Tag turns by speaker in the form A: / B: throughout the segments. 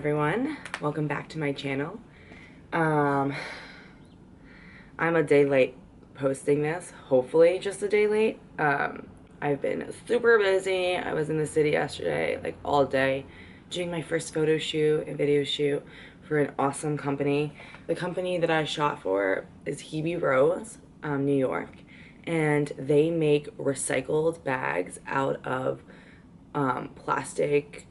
A: everyone? Welcome back to my channel. I'm a day late posting this, hopefully just a day late. I've been super busy. I was in the city yesterday, like all day, doing my first photo shoot and video shoot for an awesome company. The company that I shot for is Hebe Rose, New York, and they make recycled bags out of plastic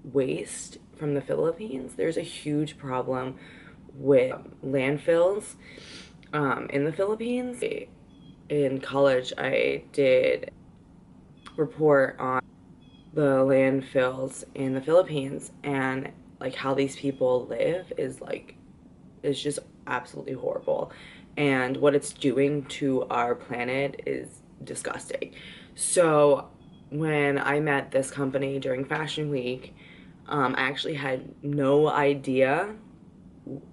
A: waste from the Philippines. There's a huge problem with landfills in the Philippines. In college, I did report on the landfills in the Philippines, and like how these people live is just absolutely horrible, and what it's doing to our planet is disgusting. So when I met this company during Fashion Week, I actually had no idea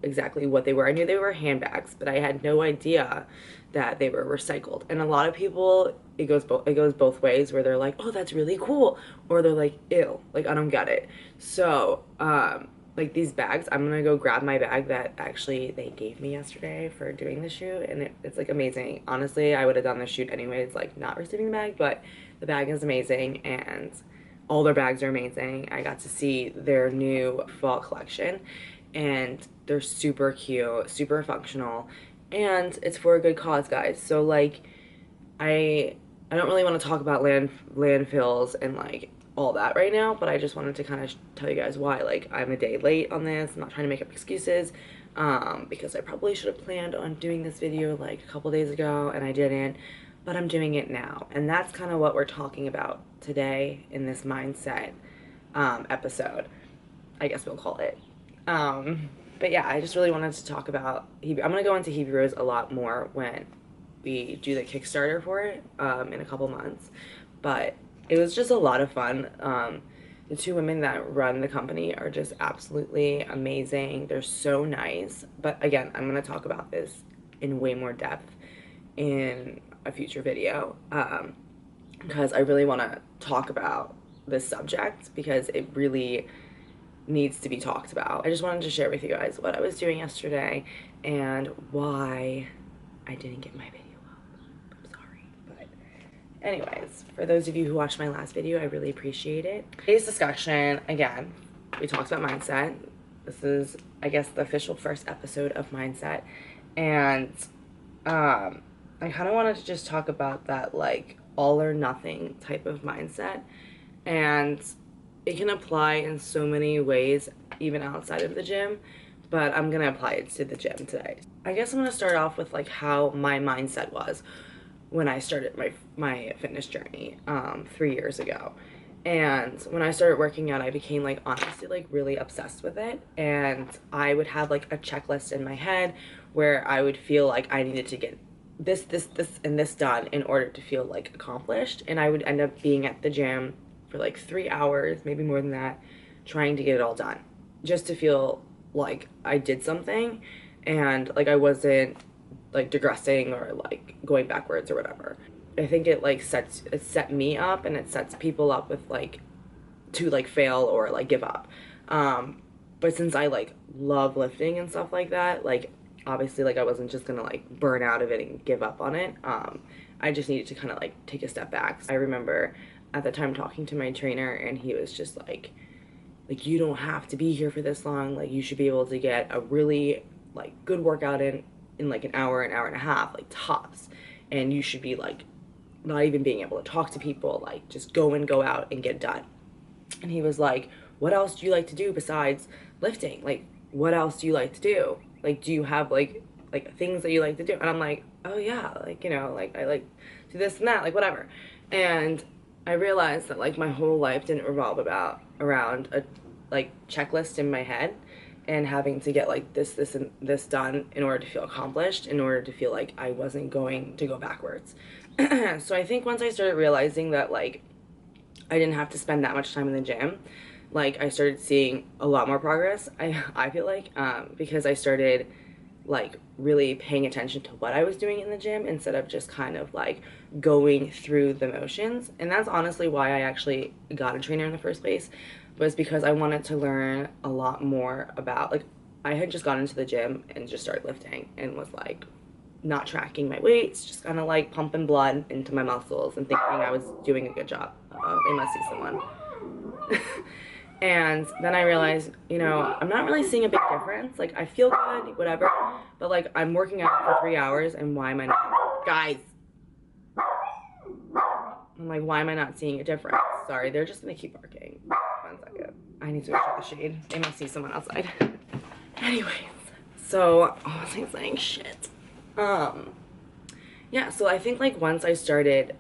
A: exactly what they were. I knew they were handbags, but I had no idea that they were recycled. And a lot of people, it goes both ways, where they're like, "Oh, that's really cool," or they're like, "Ew, like I don't get it." So, like these bags, I'm gonna go grab my bag that actually they gave me yesterday for doing the shoot, and it's like amazing. Honestly, I would have done the shoot anyways, like not receiving the bag, but the bag is amazing, and all their bags are amazing. I got to see their new fall collection, and they're super cute, super functional, and it's for a good cause, guys. So like, I don't really want to talk about landfills and like all that right now, but I just wanted to kind of tell you guys why. Like, I'm a day late on this. I'm not trying to make up excuses, because I probably should have planned on doing this video like a couple days ago and I didn't, but I'm doing it now. And that's kind of what we're talking about today in this mindset episode, I guess we'll call it. But yeah, I just really wanted to talk about I'm gonna go into Hebe Rose a lot more when we do the Kickstarter for it in a couple months. But it was just a lot of fun. The two women that run the company are just absolutely amazing. They're so nice. But again, I'm gonna talk about this in way more depth in a future video, because I really want to talk about this subject because it really needs to be talked about. I just wanted to share with you guys what I was doing yesterday and why I didn't get my video up. I'm sorry, but anyways, for those of you who watched my last video, I really appreciate it. Today's discussion, again, we talked about mindset. This is, I guess, the official first episode of Mindset, and I kind of wanted to just talk about that, like, all or nothing type of mindset, and it can apply in so many ways, even outside of the gym, but I'm gonna apply it to the gym today. I guess I'm gonna start off with like how my mindset was when I started my fitness journey 3 years ago. And when I started working out, I became like honestly like really obsessed with it, and I would have like a checklist in my head where I would feel like I needed to get this, and this done in order to feel like accomplished, and I would end up being at the gym for like 3 hours, maybe more than that, trying to get it all done just to feel like I did something and like I wasn't like digressing or like going backwards or whatever. I think it like set me up, and it sets people up with like to like fail or like give up. But since I like love lifting and stuff like that, like obviously like I wasn't just gonna like burn out of it and give up on it. I just needed to kind of like take a step back. I remember at the time talking to my trainer, and he was just like you don't have to be here for this long. Like, you should be able to get a really like good workout in like an hour and a half, like tops, and you should be like not even being able to talk to people, like just go out and get done. And he was like, what else do you like to do besides lifting? Like, what else do you like to do? Like, do you have like things that you like to do? And I'm like, oh yeah, like, you know, like I like do this and that, like whatever. And I realized that like my whole life didn't revolve around a like checklist in my head and having to get like this and this done in order to feel accomplished, in order to feel like I wasn't going to go backwards. So I think once I started realizing that like I didn't have to spend that much time in the gym, like I started seeing a lot more progress. I feel like because I started like really paying attention to what I was doing in the gym instead of just kind of like going through the motions. And that's honestly why I actually got a trainer in the first place. was because I wanted to learn a lot more about, like, I had just gone into the gym and just started lifting and was like not tracking my weights, just kind of like pumping blood into my muscles and thinking I was doing a good job. They must see someone. And then I realized, you know, I'm not really seeing a big difference. Like, I feel good, whatever, but like I'm working out for 3 hours, and why am I not, guys? I'm like, why am I not seeing a difference? Sorry, they're just gonna keep barking. 1 second. I need to go check the shade. They must see someone outside. Anyways, so what was I saying? Shit. Yeah, so I think like once I started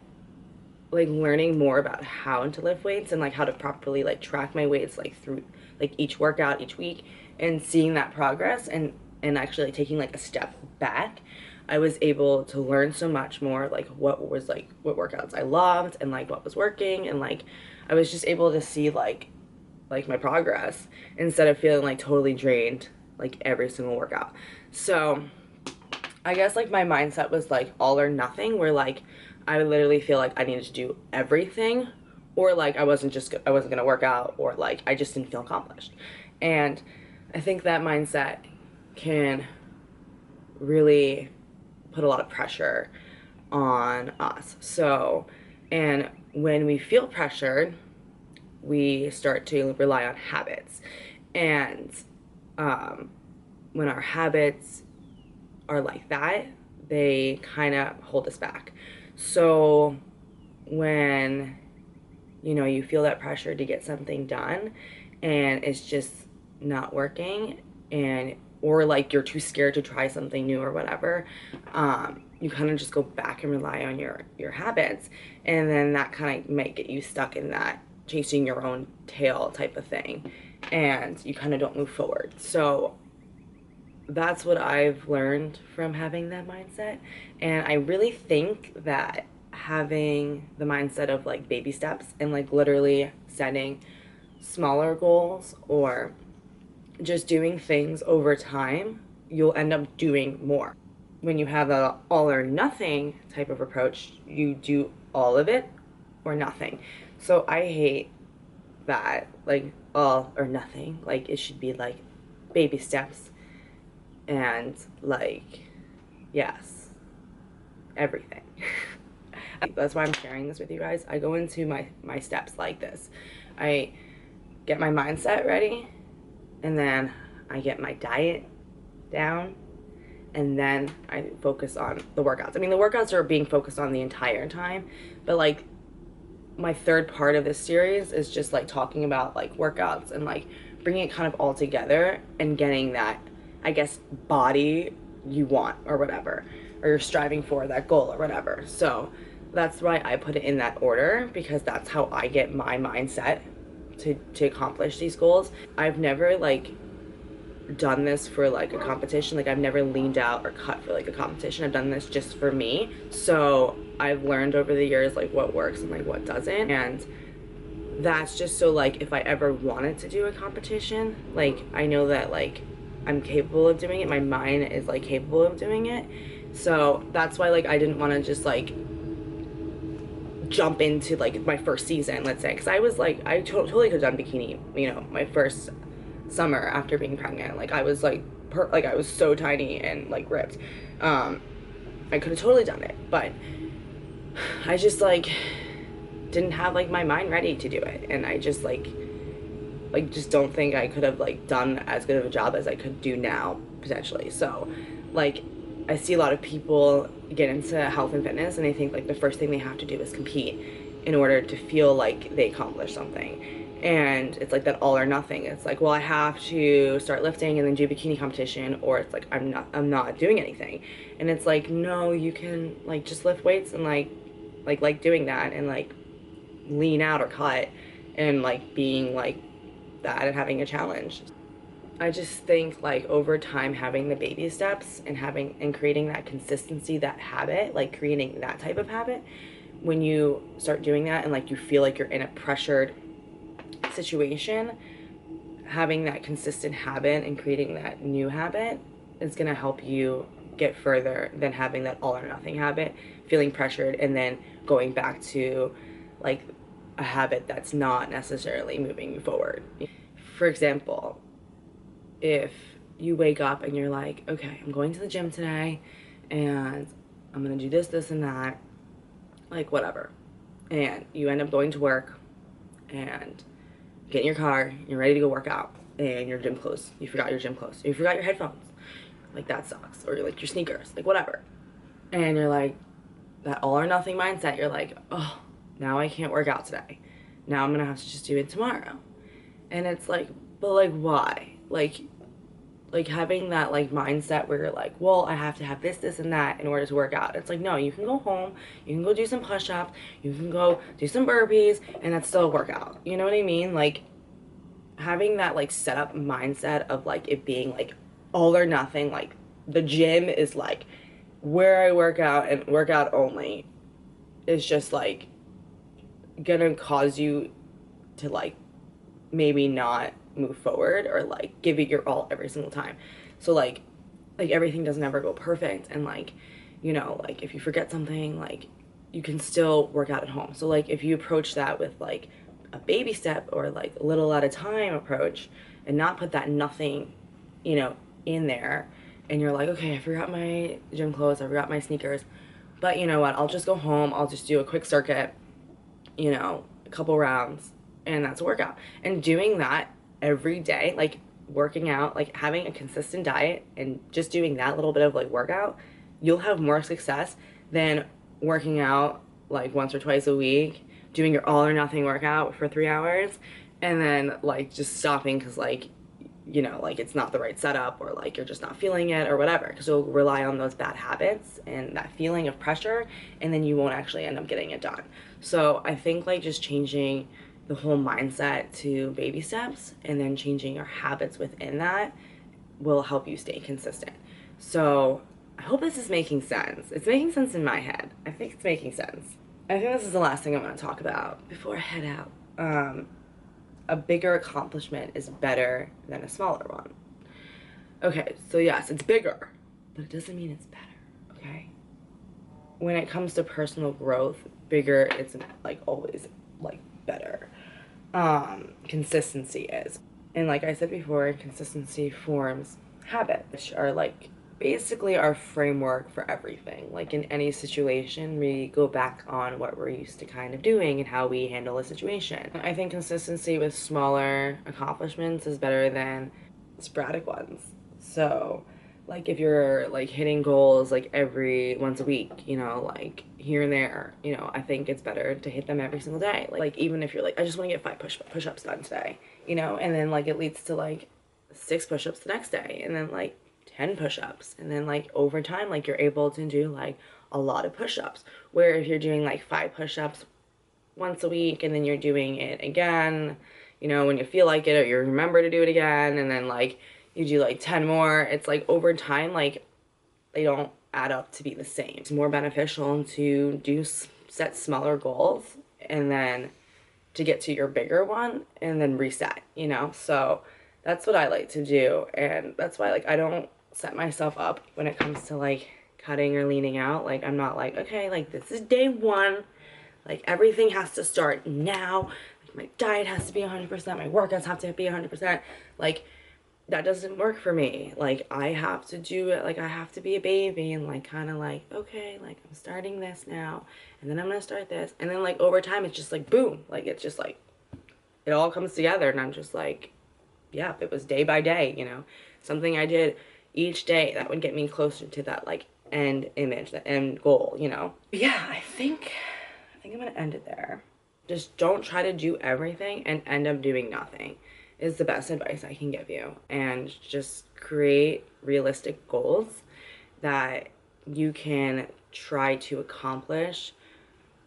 A: like learning more about how to lift weights and like how to properly like track my weights like through like each workout each week and seeing that progress and actually like taking like a step back, I was able to learn so much more like what workouts I loved and like what was working, and like I was just able to see like my progress instead of feeling like totally drained like every single workout. So I guess like my mindset was like all or nothing, where like I would literally feel like I needed to do everything, or like I wasn't gonna work out, or like I just didn't feel accomplished. And I think that mindset can really put a lot of pressure on us. So, and when we feel pressured, we start to rely on habits. And when our habits are like that, they kind of hold us back. So when, you know, you feel that pressure to get something done and it's just not working, and or like you're too scared to try something new or whatever, you kind of just go back and rely on your habits, and then that kind of might get you stuck in that chasing your own tail type of thing, and you kind of don't move forward. So that's what I've learned from having that mindset. And I really think that having the mindset of like baby steps and like literally setting smaller goals or just doing things over time, you'll end up doing more. When you have a all or nothing type of approach, you do all of it or nothing. So I hate that, like all or nothing. Like it should be like baby steps and like, yes, everything. That's why I'm sharing this with you guys. I go into my steps like this. I get my mindset ready, and then I get my diet down, and then I focus on the workouts. I mean, the workouts are being focused on the entire time, but like my third part of this series is just like talking about like workouts and like bringing it kind of all together and getting that, I guess, body you want or whatever, or you're striving for that goal or whatever. So that's why I put it in that order, because that's how I get my mindset to accomplish these goals. I've never like done this for like a competition. Like I've never leaned out or cut for like a competition. I've done this just for me. So I've learned over the years like what works and like what doesn't, and that's just so like if I ever wanted to do a competition, like I know that like I'm capable of doing it. My mind is like capable of doing it. So that's why like I didn't want to just like jump into like my first season, let's say, because I was like I totally could have done bikini, you know, my first summer after being pregnant. Like I was like like I was so tiny and like ripped. I could have totally done it, but I just like didn't have like my mind ready to do it, and I just like just don't think I could have like done as good of a job as I could do now potentially. So like I see a lot of people get into health and fitness and they think like the first thing they have to do is compete in order to feel like they accomplished something. And it's like that all or nothing. It's like, well, I have to start lifting and then do bikini competition, or it's like I'm not doing anything. And it's like, no, you can like just lift weights and like doing that and like lean out or cut and like being like that and having a challenge. I just think like over time having the baby steps and having and creating that consistency, that habit, like creating that type of habit, when you start doing that and like you feel like you're in a pressured situation, having that consistent habit and creating that new habit is going to help you get further than having that all or nothing habit, feeling pressured and then going back to like a habit that's not necessarily moving you forward. For example, if you wake up and you're like, okay, I'm going to the gym today and I'm gonna do this, this, and that, like whatever. And you end up going to work and get in your car, you're ready to go work out, and your gym clothes, you forgot your gym clothes, you forgot your headphones. Like that sucks. Or like your sneakers, like whatever. And you're like, that all or nothing mindset, you're like, oh, now I can't work out today. Now I'm gonna have to just do it tomorrow. And it's like, but like why? Like having that like mindset where you're like, well, I have to have this, this, and that in order to work out. It's like, no, you can go home, you can go do some push-ups, you can go do some burpees, and that's still a workout. You know what I mean? Like having that like set up mindset of like it being like all or nothing, like the gym is like where I work out and work out only, is just like gonna cause you to like maybe not move forward or like give it your all every single time. So like everything doesn't ever go perfect, and like, you know, like if you forget something, like you can still work out at home. So like if you approach that with like a baby step or like a little at a time approach and not put that nothing, you know, in there, and you're like, okay, I forgot my gym clothes, I forgot my sneakers, but you know what, I'll just go home, I'll just do a quick circuit, you know, a couple rounds, and that's a workout. And doing that every day, like working out, like having a consistent diet and just doing that little bit of like workout, you'll have more success than working out like once or twice a week, doing your all or nothing workout for 3 hours, and then like just stopping because like, you know, like it's not the right setup, or like you're just not feeling it or whatever, because you'll rely on those bad habits and that feeling of pressure, and then you won't actually end up getting it done. So I think like just changing the whole mindset to baby steps and then changing your habits within that will help you stay consistent. So I hope this is making sense. It's making sense in my head. I think it's making sense. I think this is the last thing I want to talk about before I head out. A bigger accomplishment is better than a smaller one. Okay, so yes, it's bigger, but it doesn't mean it's better, okay? When it comes to personal growth, bigger isn't like always like better. Consistency is. And like I said before, consistency forms habits, which are like basically our framework for everything. Like in any situation, we go back on what we're used to kind of doing and how we handle a situation. I think consistency with smaller accomplishments is better than sporadic ones. So, like if you're like hitting goals like every once a week, you know, like here and there, you know, I think it's better to hit them every single day. Like even if you're like, I just want to get 5 push-ups done today, you know, and then like it leads to like 6 push-ups the next day, and then like 10 push-ups, and then like over time like you're able to do like a lot of push-ups, where if you're doing like 5 push-ups once a week and then you're doing it again, you know, when you feel like it, or you remember to do it again, and then like you do like 10 more, it's like over time like they don't add up to be the same. It's more beneficial to set smaller goals and then to get to your bigger one and then reset, you know? So that's what I like to do, and that's why like I don't set myself up when it comes to like cutting or leaning out. Like I'm not like, okay, like this is day 1, like everything has to start now, like my diet has to be 100%, my workouts have to be 100%. Like that doesn't work for me. Like I have to do it, like I have to be a baby and like kind of like, okay, like I'm starting this now, and then I'm gonna start this, and then like over time it's just like boom, like it's just like it all comes together, and I'm just like, yeah, it was day by day, you know, something I did each day that would get me closer to that like end image, the end goal, you know. But yeah, I think I'm gonna end it there. Just don't try to do everything and end up doing nothing, is the best advice I can give you. And just create realistic goals that you can try to accomplish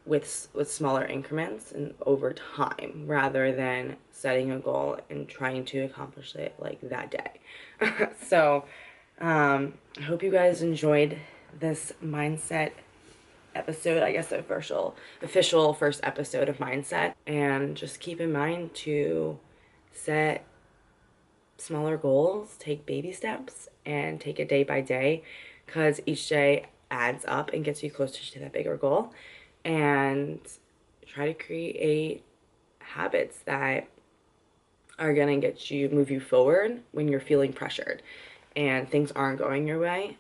A: with smaller increments and over time, rather than setting a goal and trying to accomplish it like that day. So I hope you guys enjoyed this mindset episode, I guess the official first episode of Mindset. And just keep in mind to set smaller goals, take baby steps, and take it day by day, because each day adds up and gets you closer to that bigger goal. And try to create habits that are going to move you forward when you're feeling pressured and things aren't going your way.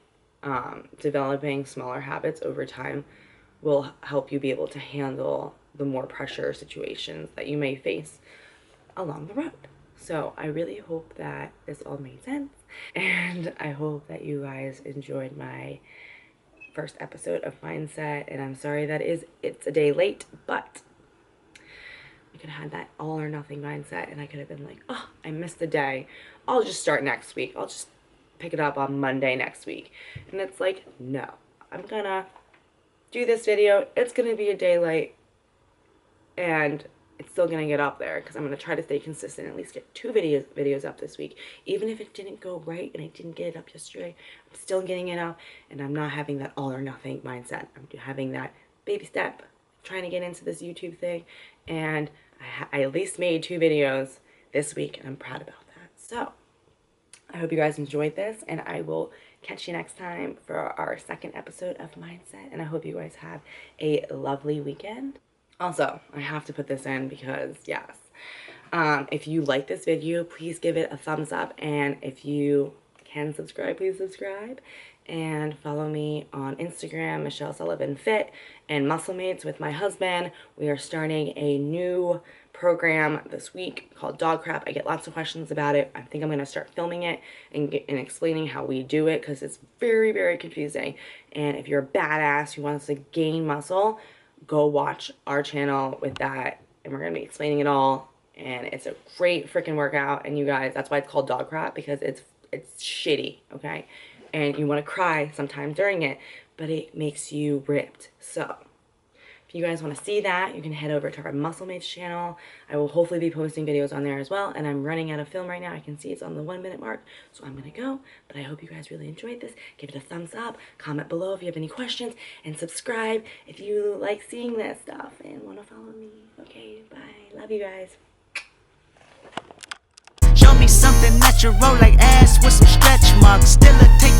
A: Developing smaller habits over time will help you be able to handle the more pressure situations that you may face along the road. So I really hope that this all made sense, and I hope that you guys enjoyed my first episode of Mindset. And I'm sorry that it's a day late, but I could have had that all or nothing mindset, and I could have been like, oh, I missed a day, I'll just start next week, I'll just pick it up on Monday next week. And it's like, no, I'm gonna do this video, it's gonna be a day late, and it's still gonna get up there because I'm gonna try to stay consistent, at least get 2 videos up this week. Even if it didn't go right and I didn't get it up yesterday, I'm still getting it up, and I'm not having that all or nothing mindset. I'm having that baby step, trying to get into this YouTube thing, and I at least made 2 videos this week, and I'm proud about that. So I hope you guys enjoyed this, and I will catch you next time for our second episode of Mindset, and I hope you guys have a lovely weekend. Also, I have to put this in because, yes, if you like this video, please give it a thumbs up, and if you can subscribe, please subscribe, and follow me on Instagram, Michelle Sullivan Fit, and Muscle Mates with my husband. We are starting a new program this week called Dog Crap. I get lots of questions about it. I think I'm going to start filming it and explaining how we do it, because it's very, very confusing. And if you're a badass who wants to gain muscle, go watch our channel with that, and we're going to be explaining it all. And it's a great freaking workout, and you guys, that's why it's called Dog Crap, because it's shitty, okay? And you want to cry sometimes during it, but it makes you ripped. So if you guys want to see that, you can head over to our Muscle Mates channel. I will hopefully be posting videos on there as well, and I'm running out of film right now. I can see it's on the 1-minute mark, so I'm going to go. But I hope you guys really enjoyed this. Give it a thumbs up, comment below if you have any questions, and subscribe if you like seeing that stuff and want to follow me. Okay, bye. Love you guys.
B: Show me something natural like ass with some stretch marks. Still a take